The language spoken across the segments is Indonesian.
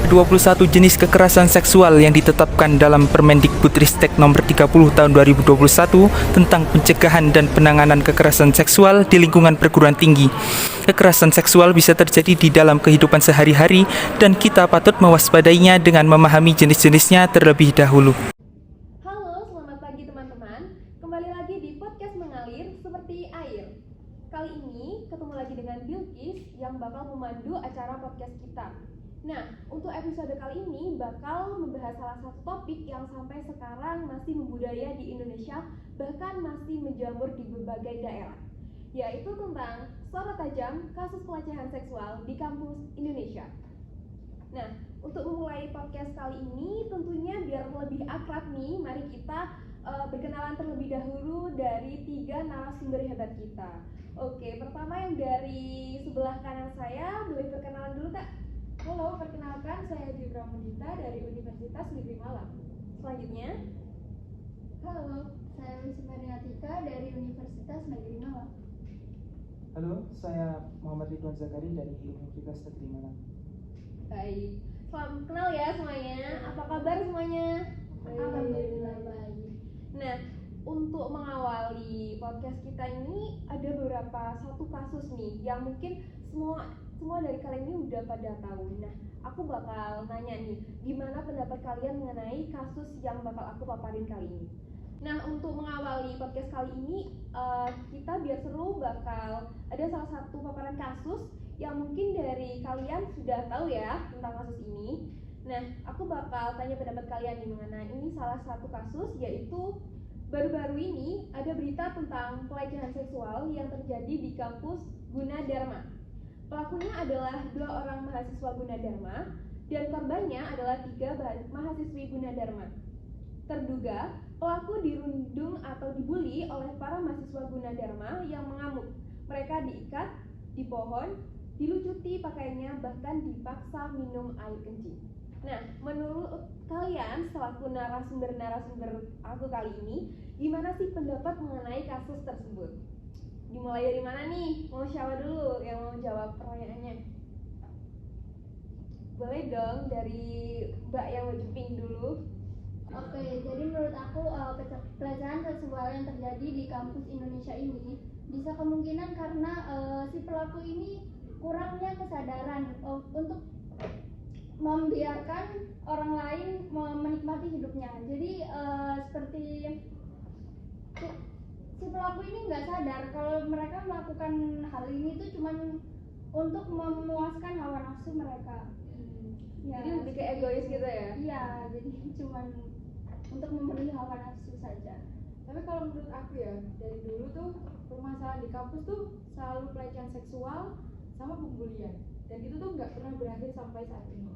ke-21 jenis kekerasan seksual yang ditetapkan dalam Permendikbudristek Nomor 30 Tahun 2021 tentang pencegahan dan penanganan kekerasan seksual di lingkungan perguruan tinggi. Kekerasan seksual bisa terjadi di dalam kehidupan sehari-hari dan kita patut mewaspadainya dengan memahami jenis-jenisnya terlebih dahulu. Halo, selamat pagi teman-teman. Kembali lagi di podcast mengalir seperti air. Kali ini ketemu lagi dengan Bilkis yang bakal memandu acara podcast kita. Nah, untuk episode kali ini bakal membahas salah satu topik yang sampai sekarang masih membudaya di Indonesia, bahkan masih menjamur di berbagai daerah, yaitu tentang sorot tajam kasus pelecehan seksual di kampus Indonesia. Nah, untuk memulai podcast kali ini tentunya biar lebih akrab nih, mari kita berkenalan terlebih dahulu dari 3 narasumber hebat kita. Oke, pertama yang dari sebelah kanan saya, boleh perkenalan dulu Kak? Halo, perkenalkan saya Dibra Mudita dari Universitas Negeri Malang. Selanjutnya, Halo, saya Lucy Mariatika dari Universitas Negeri Malang. Halo, saya Muhammad Ridwan Zakari dari Universitas Negeri Malang. baik. Salam kenal ya semuanya. Apa kabar semuanya? Alhamdulillah baik. Nah, untuk mengawali podcast kita ini ada beberapa satu kasus nih yang mungkin semua dari kalian ini udah pada tahu. Nah, aku bakal nanya nih, gimana pendapat kalian mengenai kasus yang bakal aku paparin kali ini. Nah, untuk mengawali podcast kali ini, kita biar seru bakal ada salah satu paparan kasus yang mungkin dari kalian sudah tahu ya tentang kasus ini. Nah, aku bakal tanya pendapat kalian nih mengenai ini salah satu kasus, yaitu baru-baru ini ada berita tentang pelecehan seksual yang terjadi di kampus Gunadarma. Pelakunya adalah 2 orang mahasiswa Gunadarma dan korbannya adalah 3 mahasiswi Gunadarma. Terduga pelaku dirundung atau dibully oleh para mahasiswa Gunadarma yang mengamuk. Mereka diikat di pohon, dilucuti pakaiannya, bahkan dipaksa minum air kencing. Nah, menurut kalian selaku narasumber aku kali ini, gimana sih pendapat mengenai kasus tersebut? Dimulai dari mana nih? Mau siapa dulu yang mau jawab pertanyaannya? Boleh dong dari Mbak yang baju pink dulu. Oke, jadi menurut aku pelecehan seksual yang terjadi di kampus Indonesia ini bisa kemungkinan karena si pelaku ini kurangnya kesadaran untuk membiarkan orang lain menikmati hidupnya. Jadi seperti si pelaku ini nggak sadar kalau mereka melakukan hal ini tuh cuman untuk memuaskan hawa nafsu mereka. Ya, Jadi lebih ke egois gitu ya? Iya, jadi cuman untuk memenuhi hawa nafsu saja. Tapi kalau menurut aku ya, dari dulu tuh permasalahan di kampus tuh selalu pelecehan seksual sama pembulian, dan itu tuh nggak pernah berakhir sampai saat ini.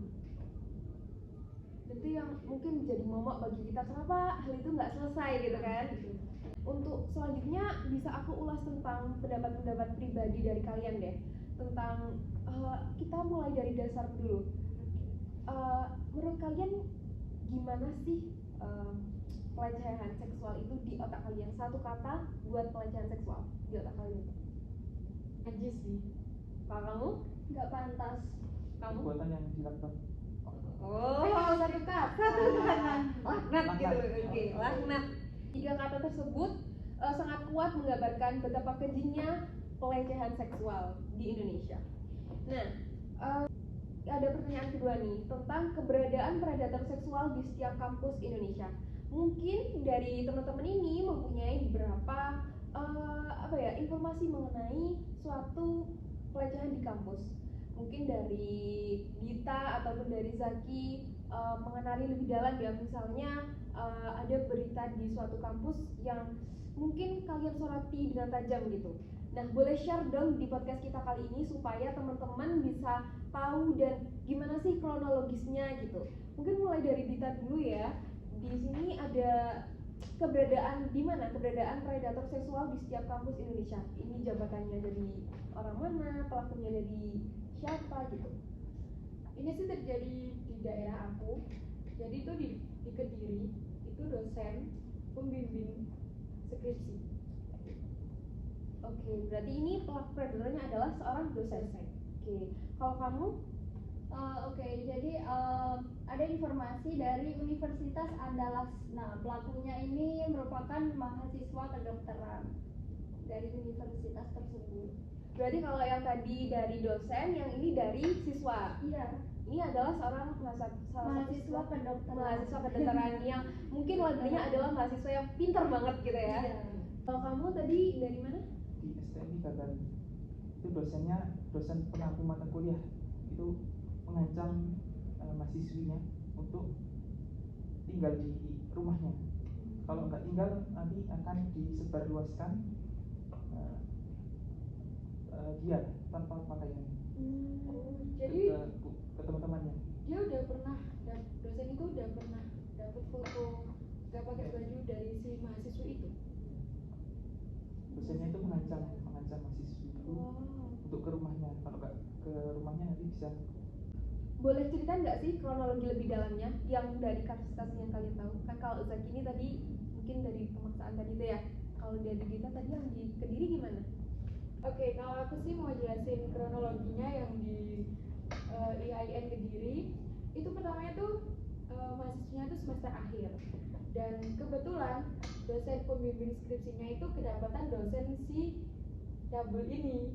Itu yang mungkin jadi momok bagi kita, kenapa hal itu nggak selesai gitu kan? Untuk selanjutnya bisa aku ulas tentang pendapat-pendapat pribadi dari kalian deh tentang kita mulai dari dasar dulu. Menurut kalian gimana sih pelecehan seksual itu di otak kalian? Satu kata buat pelecehan seksual di otak kalian. Najis sih. Kalau kamu? Nggak pantas. Kamu? Perbuatan yang dilakukan Oh, satu kata. Laknat gitu. Oke, laknat. 3 kata tersebut sangat kuat menggambarkan betapa kejamnya pelecehan seksual di Indonesia. Nah, ada pertanyaan kedua nih tentang keberadaan predator seksual di setiap kampus Indonesia. Mungkin dari teman-teman ini mempunyai beberapa informasi mengenai suatu pelecehan di kampus. Mungkin dari Dita ataupun dari Zaki mengenali lebih dalam ya, misalnya ada berita di suatu kampus yang mungkin kalian soroti dengan tajam gitu. Nah, boleh share dong di podcast kita kali ini supaya teman-teman bisa tahu dan gimana sih kronologisnya gitu. Mungkin mulai dari Dita dulu ya. Di sini ada keberadaan predator seksual di setiap kampus Indonesia. Ini jabatannya dari orang mana, pelakunya dari siapa gitu. Ini sih terjadi di daerah aku. Jadi itu di Kediri, itu dosen pembimbing skripsi. Oke, berarti ini pelaku predatornya adalah seorang dosen. Oke, kalau kamu? Oke, jadi ada informasi dari Universitas Andalas. Nah, pelakunya ini merupakan mahasiswa kedokteran dari universitas tersebut. Berarti kalau yang tadi dari dosen, yang ini dari siswa. Iya, Ini adalah salah satu mahasiswa kedokteran. mahasiswa kedokteran yang mungkin labelnya adalah mahasiswa yang pintar banget gitu ya. Iya. Kalau kamu tadi dari mana? Di STMI Gagal. Itu dosennya dosen pengampu mata kuliah itu mengancam mahasiswinya untuk tinggal di rumahnya. Kalau nggak tinggal nanti akan disebarluaskan dia tanpa pakaian Jadi ke teman-temannya. dia udah pernah dosen itu udah pernah dapat foto gak pakai baju dari si mahasiswa itu. Dosennya itu mengancam mahasiswi itu untuk ke rumahnya. Kalau nggak ke rumahnya nanti bisa. Boleh cerita nggak sih kronologi lebih dalamnya yang dari kasus-kasus yang kalian tahu? Kan kalau Zaki ini tadi mungkin dari pemaksaan tadi itu ya. Kalau dari Dita tadi yang di Kediri gimana? Oke, kalau aku sih mau jelasin kronologinya yang di IAIN Kediri. Itu pertamanya tuh mahasiswanya tuh semester akhir. Dan kebetulan dosen pembimbing skripsinya itu kedapatan dosen si double ini.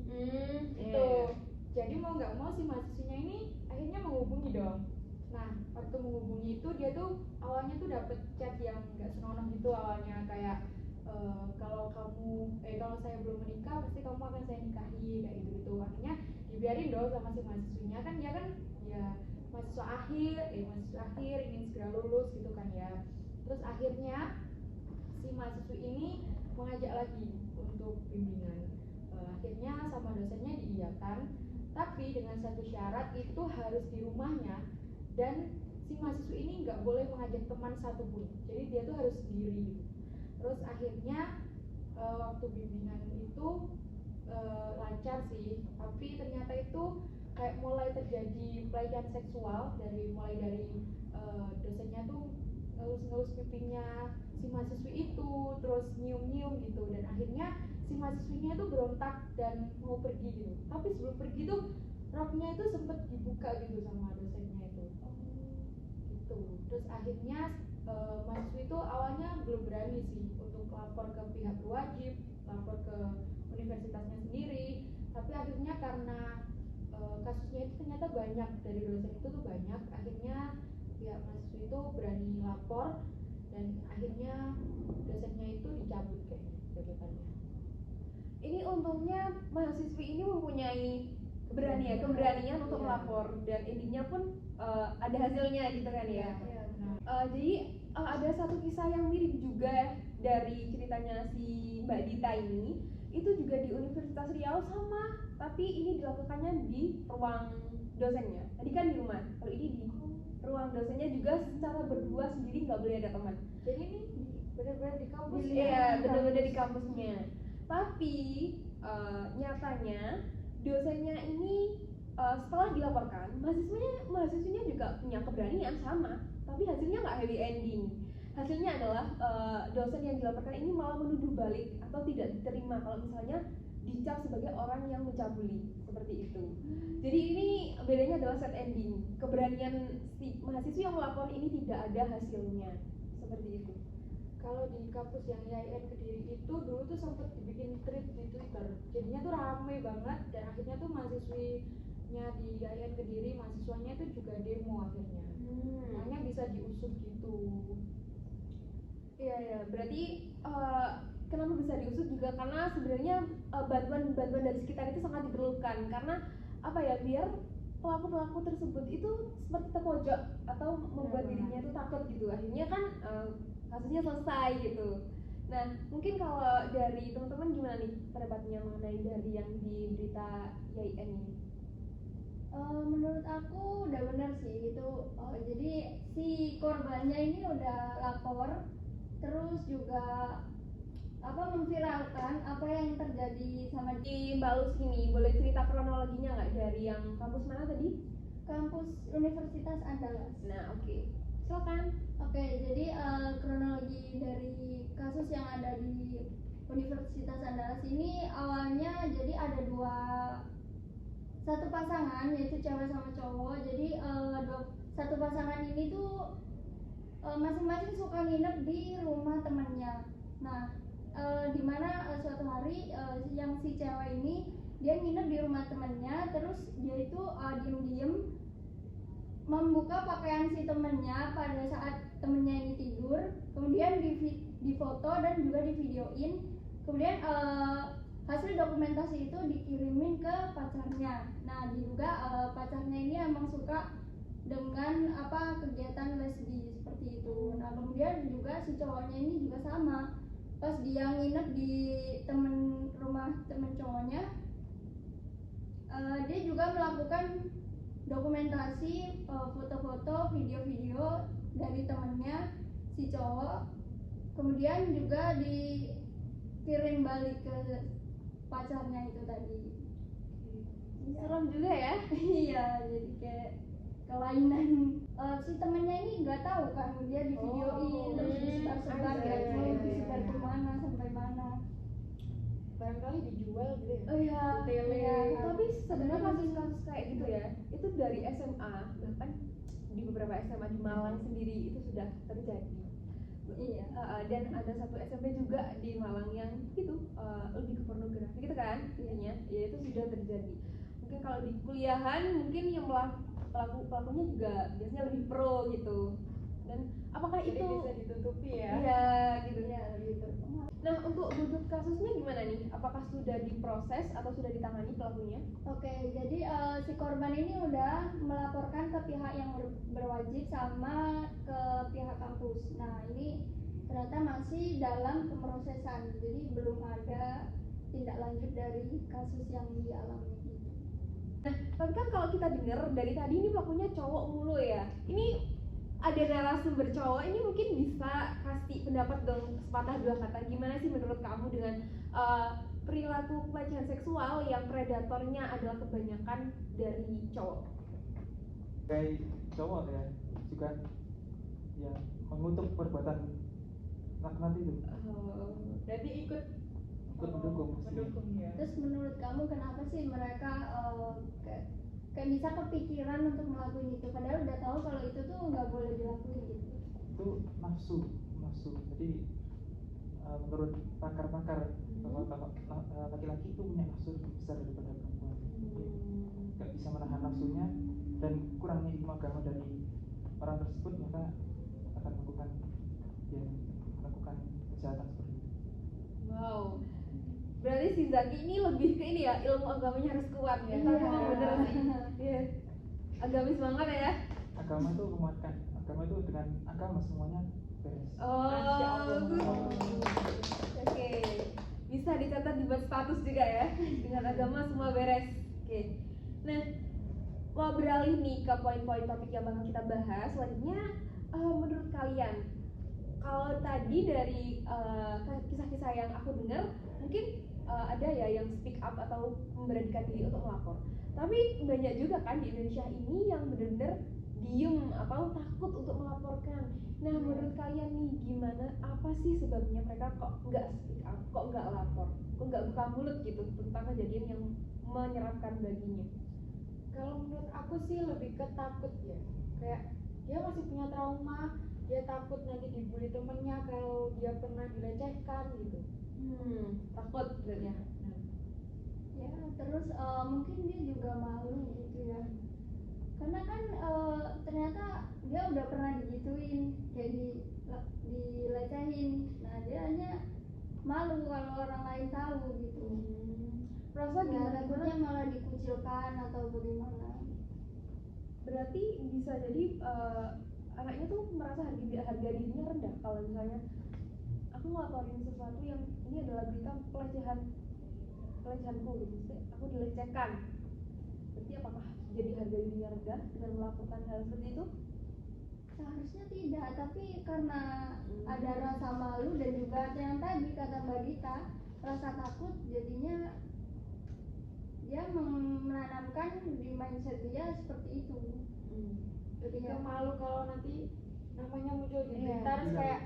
Tuh. Jadi mau nggak mau si mahasiswanya ini akhirnya menghubungi dong. Nah, waktu menghubungi itu dia tuh awalnya tuh dapet chat yang nggak senonoh gitu awalnya, kayak kalau saya belum menikah pasti kamu akan saya nikahi, kayak gitu. Akhirnya dibiarin dong sama si mahasiswinya, kan dia kan ya mahasiswa akhir ingin segera lulus gitu kan ya. Terus akhirnya si mahasiswi ini mengajak lagi untuk bimbingan. Akhirnya sama dosennya diiyakan, tapi dengan satu syarat, itu harus di rumahnya dan si mahasiswi ini nggak boleh mengajak teman satupun. Jadi dia tuh harus sendiri gitu. Terus akhirnya waktu bimbingan itu lancar sih, tapi ternyata itu kayak mulai terjadi pelecehan seksual mulai dari dosennya tuh ngelus-ngelus pipinya si mahasiswi itu, terus nyium-nyium gitu, dan akhirnya si mahasiswinya itu berontak dan mau pergi gitu. Tapi sebelum pergi tuh roknya itu sempet dibuka gitu sama dosennya itu. Gitu. Terus akhirnya mahasiswi itu awalnya belum berani sih untuk lapor ke pihak berwajib, lapor ke universitasnya sendiri. Tapi akhirnya karena kasusnya itu ternyata banyak, dari dosen itu tuh banyak, akhirnya pihak mahasiswi itu berani lapor dan akhirnya dosennya itu dicabut kayaknya jabatannya. Ini untungnya mahasiswi ini mempunyai keberanian untuk Iya. melapor, dan endingnya pun ada hasilnya gitu kan ya. Iya. Jadi ada satu kisah yang mirip juga dari ceritanya si Mbak Dita ini, itu juga di Universitas Riau sama, tapi ini dilakukannya di ruang dosennya. Tadi kan di rumah, kalau ini di ruang dosennya juga secara berdua sendiri, nggak boleh ada teman. Jadi ini benar-benar di kampus. Iya, benar-benar di kampusnya. Tapi nyatanya dosennya ini setelah dilaporkan, mahasiswinya juga punya keberanian sama, tapi hasilnya nggak happy ending. Hasilnya adalah dosen yang dilaporkan ini malah menuduh balik atau tidak diterima kalau misalnya dicap sebagai orang yang mencabuli, seperti itu. Jadi ini bedanya adalah sad ending. Keberanian si mahasiswa yang melapor ini tidak ada hasilnya, seperti itu. Kalau di kampus yang IAIN Kediri itu dulu tuh sempat dibikin thread di Twitter, jadinya tuh rame banget, dan akhirnya tuh mahasiswinya di IAIN Kediri, mahasiswanya itu juga demo akhirnya. Makanya bisa diusut gitu. Iya, berarti kenapa bisa diusut juga karena sebenarnya bantuan dari sekitar itu sangat diperlukan, karena apa ya, biar pelaku tersebut itu seperti terpojok atau membuat dirinya itu takut gitu. Akhirnya kan kasusnya selesai gitu. Nah, mungkin kalau dari teman-teman gimana nih pendapatnya mengenai dari yang di berita IAIN ini? Menurut aku udah benar sih itu. Jadi si korbannya ini udah lapor, terus juga memviralkan apa yang terjadi sama Di Mbak Lus ini, boleh cerita kronologinya nggak dari yang kampus mana tadi? kampus Universitas Andalas. Nah, oke. Silakan. Oke, jadi kronologi dari kasus yang ada di Universitas Andalas ini awalnya jadi ada dua satu pasangan, yaitu cewek sama cowok. Jadi satu pasangan ini tuh masing-masing suka nginep di rumah temannya. Nah, dimana suatu hari yang si cewek ini dia nginep di rumah temannya, terus dia itu diem-diem membuka pakaian si temennya pada saat temennya ini tidur, kemudian difoto dan juga divideoin, kemudian hasil dokumentasi itu dikirimin ke pacarnya. Nah, diduga pacarnya ini emang suka dengan kegiatan lesbi seperti itu. Nah, kemudian juga si cowoknya ini juga sama, pas dia nginep di rumah temen cowoknya, dia juga melakukan dokumentasi foto-foto, video-video dari temennya si cowok, kemudian juga dikirim balik ke pacarnya itu tadi. Serem juga ya. Iya, jadi kayak kelainan. Si temennya ini nggak tahu kan dia divideoin, terus disebar-sebar, disebar kemana sampai mana. Barangkali dijual gitu ya. Oh iya. Tele. Tapi sebenarnya kasus-kasus kayak gitu ya, itu dari SMA, bahkan di beberapa SMA di Malang sendiri itu sudah terjadi. Iya. Dan ada satu SMP juga di Malang yang gitu lebih ke pornografi gitu kan, intinya ya itu sudah terjadi. Mungkin kalau di kuliahan mungkin yang pelakunya juga biasanya lebih pro gitu. Dan apakah Jadi itu bisa ditutupi ya. Iya gitu. Iya, gitu. Nah, untuk duduk kasusnya gimana nih? Apakah sudah diproses atau sudah ditangani pelakunya? Oke, jadi si korban ini udah melaporkan ke pihak yang berwajib sama ke pihak kampus. Nah, ini ternyata masih dalam pemrosesan, jadi belum ada tindak lanjut dari kasus yang dialami. Nah, tapi kan kalau kita dengar dari tadi ini pelakunya cowok mulu ya. Ini ada narasumber cowok, ini mungkin bisa kasih pendapat dong sepatah dua kata. Gimana sih menurut kamu dengan perilaku pelecehan seksual yang predatornya adalah kebanyakan dari cowok? Kayak cowok ya juga ya mengutuk perbuatan laknat itu, Berarti ikut mendukung pasti. mendukung ya. Terus menurut kamu kenapa sih mereka kayak bisa kepikiran untuk melakukan itu, padahal udah tahu kalau itu tuh nggak boleh dilakuin gitu? Itu nafsu. Jadi menurut pakar-pakar bahwa laki-laki itu punya nafsu lebih besar daripada perempuan. Nggak bisa menahan nafsunya, dan kurangnya ilmu agama dari orang tersebut, maka akan melakukan kejahatan seperti itu. Wow. Berarti si Zaki ini lebih ke ini ya, ilmu agamanya harus kuat ya. Tapi Iya. emang bener sih. Iya. Agamis banget ya. Agama itu menguatkan. Agama itu dengan agama semuanya beres. Masya Allah. Oke. Bisa dicatat dibuat status juga ya. Dengan agama semua beres. Oke. Nah, mau beralih nih ke poin-poin topik yang bakal kita bahas selanjutnya. Menurut kalian, kalau tadi dari kisah-kisah yang aku dengar, mungkin ada ya yang speak up atau memberanikan diri untuk melapor. Tapi banyak juga kan di Indonesia ini yang benar-benar diem atau takut untuk melaporkan. Nah, menurut kalian nih gimana? Apa sih sebabnya mereka kok nggak speak up, kok nggak lapor, kok nggak buka mulut gitu tentang kejadian yang menyeramkan baginya? Kalau menurut aku sih lebih ke takut ya. Kayak dia masih punya trauma, dia takut nanti dibully temennya kalau dia pernah dilecehkan gitu. Takut sebenarnya. Ya, terus mungkin dia juga malu gitu ya, karena kan ternyata dia udah pernah digituin, kayak dilecehin. Nah, dia hanya malu kalau orang lain tahu gitu. Rasa Ya, gimana? takutnya malah dikucilkan atau bagaimana. Berarti bisa jadi anaknya tuh merasa harga dirinya rendah kalau misalnya aku ngelaporin sesuatu yang ini adalah berita pelecehanku gitu, maksudnya aku dilecehkan. Berarti apakah jadi harga dirinya rendah dengan melakukan hal seperti itu? Seharusnya tidak, tapi karena ada rasa malu dan juga yang tadi kata Mbak Dita, rasa takut, jadinya dia menanamkan di mindset dia seperti itu. Lebih ke Iya. malu kalau nanti namanya muncul di Iya. berita terus Iya. kayak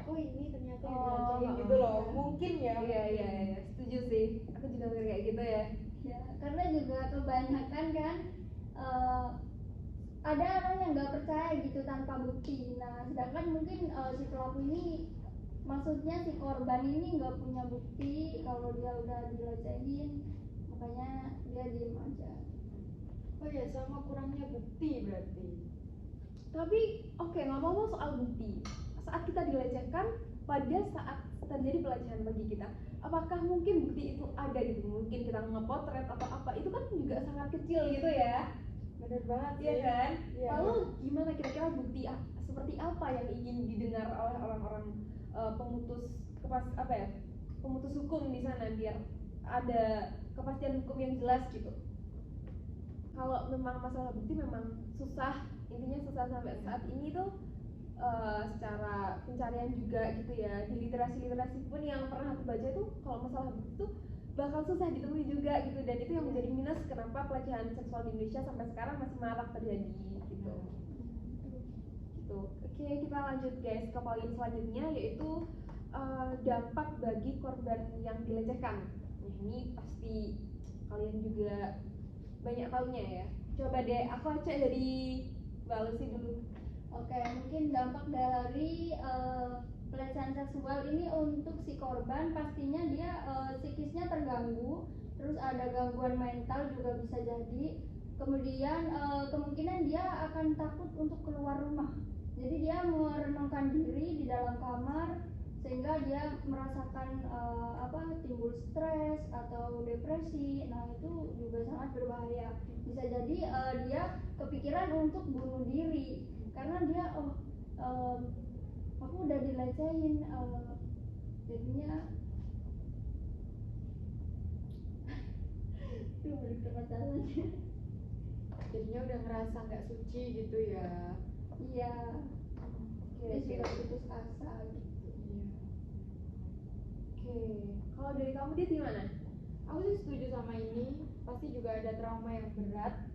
oh ini ternyata yang Oh, dilecehin gitu loh. iya. Mungkin ya. Iya, setuju sih. Aku juga mikir kayak gitu ya. Ya, karena juga kebanyakan kan ada orang yang nggak percaya gitu tanpa bukti. Nah, sedangkan mungkin si pelaku ini, maksudnya si korban ini nggak punya bukti kalau dia udah dilecehin, makanya dia diem aja. Oh ya, sama kurangnya bukti berarti. Tapi oke, ngomong-ngomong soal bukti, saat kita dilecehkan, pada saat terjadi pelecehan bagi kita, apakah mungkin bukti itu ada gitu? Mungkin kita ngepotret atau apa, itu kan juga sangat kecil gitu ya. Bener banget Iya sih. kan? Iya. Lalu gimana kira-kira bukti seperti apa yang ingin didengar oleh orang-orang pemutus hukum di sana biar ada kepastian hukum yang jelas gitu. Kalau memang masalah bukti memang susah, intinya susah sampai saat ini tuh secara pencarian juga gitu ya, di literasi pun yang pernah aku baca itu kalau masalah bukti tuh bakal susah ditemui juga gitu, dan itu yang menjadi minus kenapa pelecehan seksual di Indonesia sampai sekarang masih marak terjadi gitu. Oke, kita lanjut guys ke poin selanjutnya, yaitu dampak bagi korban yang dilecehkan. Nah, ini pasti kalian juga banyak taunya ya. Coba deh aku cek dari Mbak Lucy dulu. Oke, mungkin dampak dari pelecehan seksual ini untuk si korban, pastinya dia psikisnya terganggu, terus ada gangguan mental juga bisa jadi. Kemudian kemungkinan dia akan takut untuk keluar rumah. Jadi dia merenungkan diri di dalam kamar, sehingga dia merasakan timbul stres atau depresi. Nah, itu juga sangat berbahaya. Bisa jadi dia kepikiran untuk bunuh diri karena dia aku udah dilecehin, jadinya itu berkemasalan. Jadinya udah ngerasa nggak suci gitu ya. Iya, dia juga putus asa gitu. Oke, kalau dari kamu dia gimana? Aku sih setuju sama ini. Pasti juga ada trauma yang berat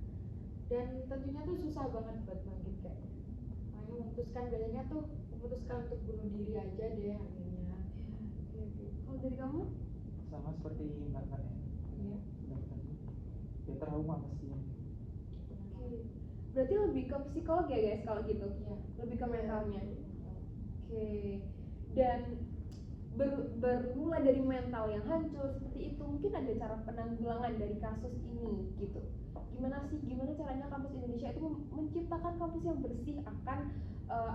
dan tentunya tuh susah banget buat bangkit kayak. Makanya memutuskan untuk bunuh diri aja deh akhirnya. Kalau dari kamu? Sama seperti Mbak ya. Iya. Dia trauma pastinya. Oke. Berarti lebih ke psikolog ya guys kalau gitu? Iya. Lebih ke mentalnya. Oke. Dan bermula dari mental yang hancur seperti itu, mungkin ada cara penanggulangan dari kasus ini gitu. Gimana caranya kampus Indonesia itu menciptakan kampus yang bersih akan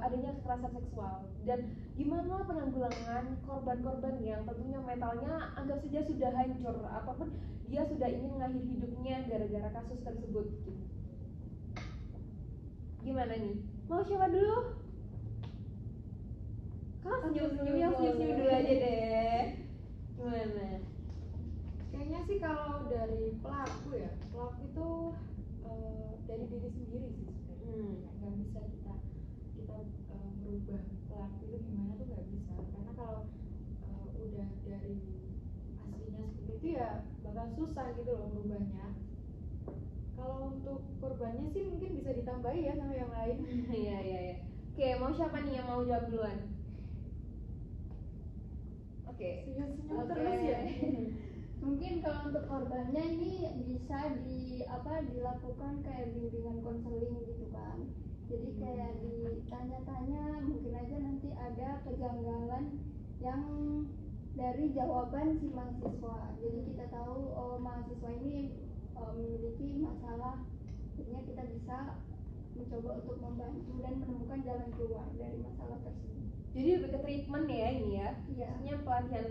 adanya kekerasan seksual, dan gimana penanggulangan korban-korban yang tentunya mentalnya anggap saja sudah hancur ataupun dia sudah ingin mengakhiri hidupnya gara-gara kasus tersebut gitu. Gimana nih? Mau siapa dulu? Kau senyum dulu aja deh. Gimana? Kayaknya sih kalau dari pelaku itu dari diri sendiri sih sebenarnya. Nggak bisa kita merubah pelaku itu gimana tuh nggak bisa, karena kalau udah dari aslinya seperti itu ya bakal susah gitu loh merubahnya. Kalau untuk korbannya sih mungkin bisa ditambahi ya sama yang lain. Iya. Oke, mau siapa nih yang mau jawab duluan? Oke. Senyum terus ya. Mungkin kalau untuk korbannya ini bisa dilakukan kayak bimbingan konseling gitu kan. Jadi kayak ditanya-tanya, mungkin aja nanti ada kejanggalan yang dari jawaban si mahasiswa. Jadi kita tahu mahasiswa ini memiliki masalah, jadinya kita bisa mencoba untuk membantu dan menemukan jalan keluar dari masalah tersebut. Jadi lebih ke treatment ya ini ya. Iya. Maksudnya pelatihan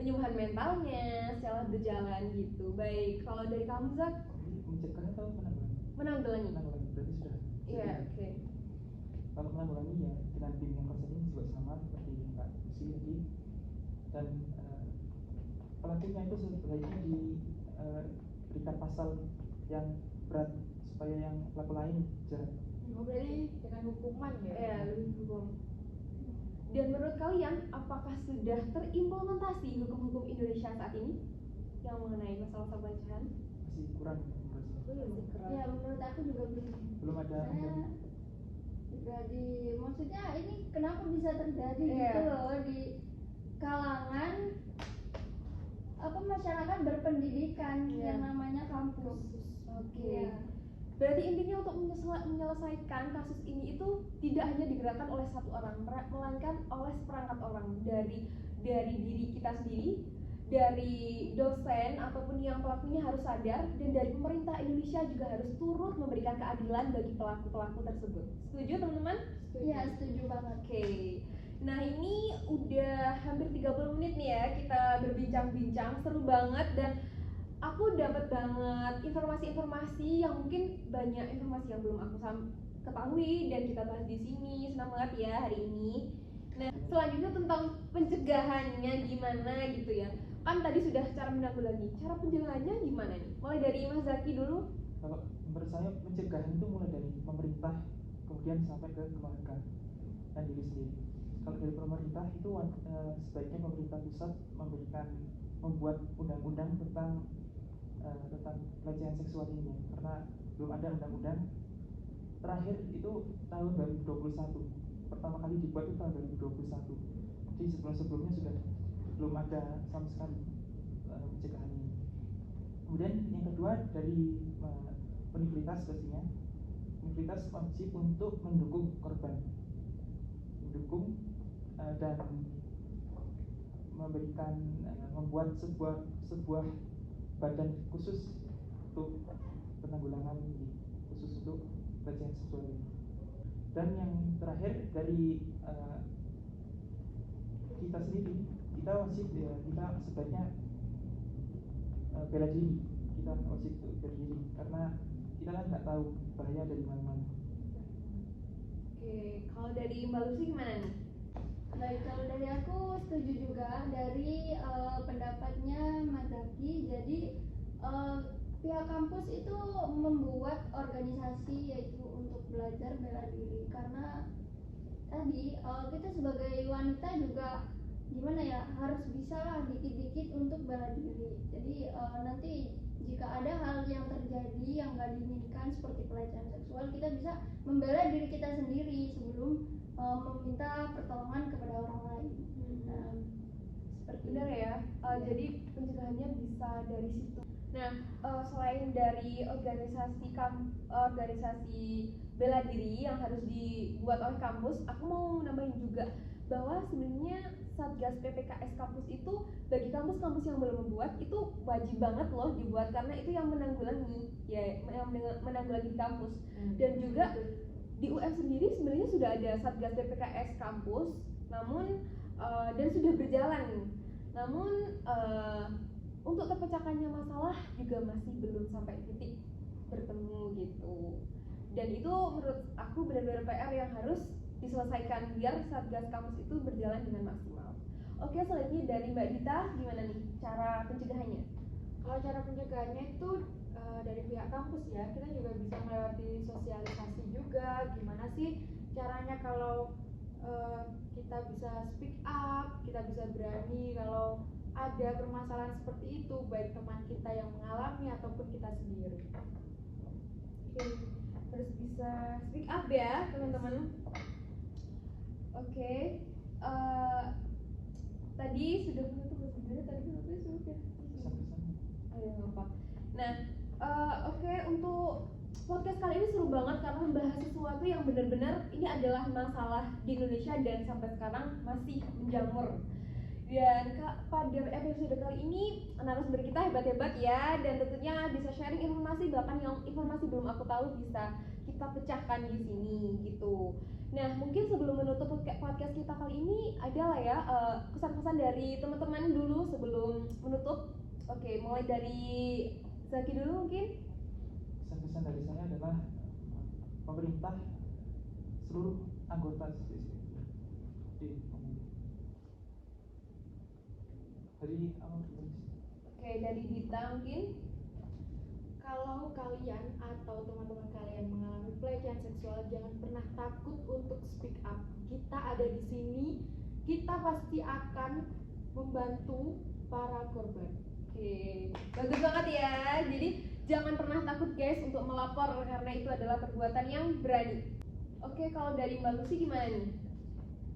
penyembuhan mentalnya secara berjalan gitu. Baik, kalau dari kamu Zak, Mencegah atau menanggulangi? menanggulangi. Menanggulangi berarti sudah. Iya, oke. Kalau menanggulangi ya dengan bimbingan konseling juga sama seperti Mbak Lucy tadi, dan pelakunya itu sebaiknya diberikan pasal yang berat supaya yang pelaku lain jerat. Oh, berarti dengan hukuman ya? Iya, lebih hukum. Dan menurut kalian, apakah sudah terimplementasi hukum-hukum Indonesia saat ini yang mengenai masalah pelecehan? Masih kurang menurut saya. Lebih keras. Ya, menurut aku juga Belum ada. Saya juga maksudnya ini kenapa bisa terjadi Iya. gitu loh di kalangan masyarakat berpendidikan Iya. yang namanya kampus. Oke. Iya. Berarti intinya untuk menyelesaikan kasus ini itu tidak hanya digerakkan oleh satu orang, melainkan oleh seperangkat orang dari diri kita sendiri, dari dosen ataupun yang pelakunya harus sadar, dan dari pemerintah Indonesia juga harus turut memberikan keadilan bagi pelaku-pelaku tersebut. Setuju teman-teman? Iya, setuju banget. Oke. Nah, ini udah hampir 30 menit nih ya kita berbincang-bincang, seru banget, dan aku dapat banget informasi-informasi yang mungkin banyak informasi yang belum aku ketahui dan kita bahas di sini. Senang banget ya hari ini. Nah, selanjutnya tentang pencegahannya gimana gitu ya. Kan tadi sudah cara menanggulangi. Cara pencegahannya gimana nih? Mulai dari Mas Zaki dulu. Kalau menurut saya pencegahan itu mulai dari pemerintah kemudian sampai ke keluarga dan diri sendiri. Kalau dari pemerintah itu sebaiknya pemerintah pusat membuat undang-undang tentang pelecehan seksual ini, karena belum ada undang-undang. Terakhir itu tahun 2021, pertama kali dibuat itu tahun 2021. Jadi sebelumnya sudah belum ada sama sekali pencegahan ini. Kemudian yang kedua dari universitas pastinya, universitas wajib untuk mendukung korban, dan membuat sebuah badan khusus untuk penanggulangan khusus untuk pelecehan seksual ini. Dan yang terakhir dari kita sendiri, kita sebaiknya bela diri. Kita wajib bela diri karena kita kan nggak tahu bahaya dari mana-mana. Oke, kalau dari Mbak Lucy gimana nih? Baik, kalau dari aku setuju juga dari pendapatnya Mas Zaki. Jadi pihak kampus itu membuat organisasi yaitu untuk belajar bela diri, karena tadi kita sebagai wanita juga gimana ya, harus bisa dikit-dikit untuk bela diri. Jadi nanti jika ada hal yang terjadi yang nggak diinginkan seperti pelecehan seksual, kita bisa membela diri kita sendiri sebelum meminta pertolongan kepada orang lain. Nah, seperti Benar ya. Jadi pencegahannya bisa dari situ. Nah, selain dari organisasi bela diri yang harus dibuat oleh kampus, aku mau nambahin juga bahwa sebenarnya Satgas PPKS kampus itu bagi kampus-kampus yang belum membuat itu wajib banget loh dibuat, karena itu yang menanggulangi di kampus. Dan juga di UM sendiri sebenarnya sudah ada Satgas PPKS kampus, namun dan sudah berjalan. Namun untuk terpecahkannya masalah juga masih belum sampai titik bertemu gitu. Dan itu menurut aku benar-benar PR yang harus diselesaikan biar Satgas kampus itu berjalan dengan maksimal. Oke, selanjutnya dari Mbak Dita, gimana nih cara pencegahannya? Kalau cara pencegahannya itu dari pihak kampus ya, kita juga bisa melewati sosialisasi juga. Gimana sih caranya kalau kita bisa speak up, kita bisa berani kalau ada permasalahan seperti itu, baik teman kita yang mengalami ataupun kita sendiri. Oke, harus bisa speak up ya teman-teman. Oke, tadi sudah menutup sebenarnya tadi sudah Pesan-pesan. ayo ngapa. Nah, oke, untuk podcast kali ini seru banget karena membahas sesuatu yang benar-benar ini adalah masalah di Indonesia dan sampai sekarang masih menjamur. Dan pada episode kali ini narasumber kita hebat-hebat ya, dan tentunya bisa sharing informasi, bahkan yang informasi belum aku tahu bisa kita pecahkan di sini gitu. Nah, mungkin sebelum menutup podcast kita kali ini adalah ya kesan-kesan dari teman-teman dulu sebelum menutup. Oke, mulai dari Zaki dulu mungkin. Pesan-pesan dari saya adalah pemerintah, seluruh anggota dari awal. Oke, dari Dita mungkin. Kalau kalian atau teman-teman kalian mengalami pelecehan seksual, jangan pernah takut untuk speak up. Kita ada di sini, kita pasti akan membantu para korban. Oke, bagus banget ya. Jadi jangan pernah takut guys untuk melapor karena itu adalah perbuatan yang berani. Oke, kalau dari Mbak Lucy gimana nih?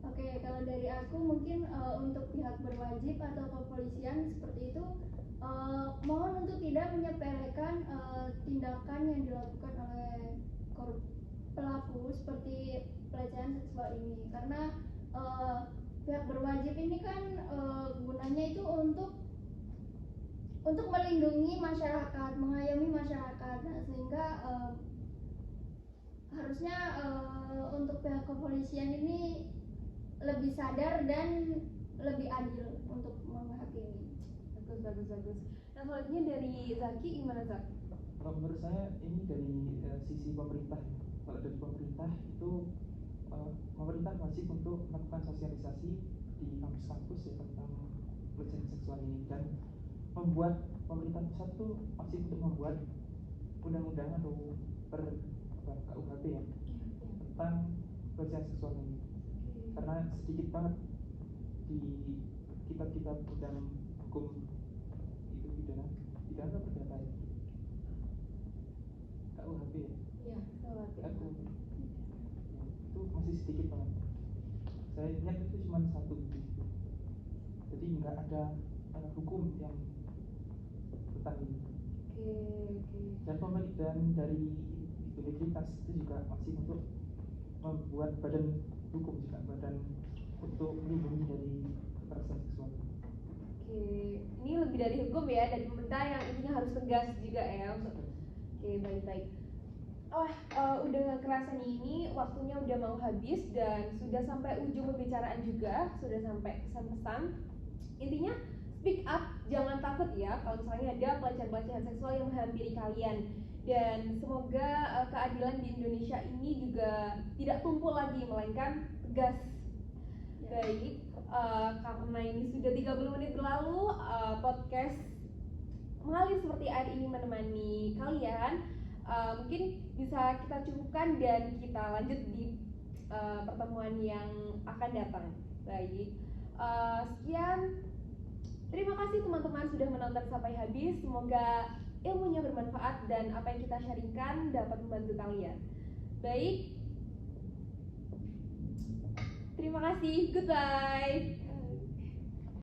Oke, kalau dari aku mungkin untuk pihak berwajib atau kepolisian seperti itu mohon untuk tidak menyepelekan tindakan yang dilakukan oleh pelaku seperti pelecehan seksual ini, karena pihak berwajib ini kan gunanya itu untuk melindungi masyarakat, mengayomi masyarakat. Nah, sehingga harusnya untuk pihak kepolisian ini lebih sadar dan lebih adil untuk menghakimi. Bagus. Nah, selanjutnya dari Zaki gimana, Zak? Kalau menurut saya ini dari sisi pemerintah. Kalau dari pemerintah itu pemerintah wajib untuk melakukan sosialisasi di kampus-kampus ya tentang pelecehan seksual ini, dan membuat pemerintah pusat itu wajib untuk membuat undang-undang atau KUHP ya tentang pelecehan seksual ini, karena sedikit banget di kitab-kitab dalam hukum itu pidana perdata ya KUHP ya. Iya, Aku itu masih sedikit banget. Saya lihat itu cuma satu gitu. Jadi nggak ada hukum yang tentang ini. Dan pemerintah dari universitas itu juga masih untuk membuat badan hukum juga, badan untuk melindungi dari kekerasan seksual. Ini lebih dari hukum ya, dari pemerintah yang intinya harus tegas juga ya. Baik. Udah kerasa nih, ini waktunya udah mau habis dan sudah sampai ujung pembicaraan juga, sudah sampai pesan-pesan. Intinya speak up, jangan takut ya kalau misalnya ada pelecehan seksual yang menghampiri kalian. Dan semoga keadilan di Indonesia ini juga tidak tumpul lagi, melainkan tegas. Baik, karena ini sudah 30 menit berlalu, podcast mengalir seperti air ini menemani kalian. Mungkin bisa kita cukupkan dan kita lanjut di pertemuan yang akan datang. Baik, sekian. Terima kasih teman-teman sudah menonton sampai habis. Semoga ilmunya bermanfaat dan apa yang kita sharingkan dapat membantu kalian. Baik, terima kasih. Goodbye.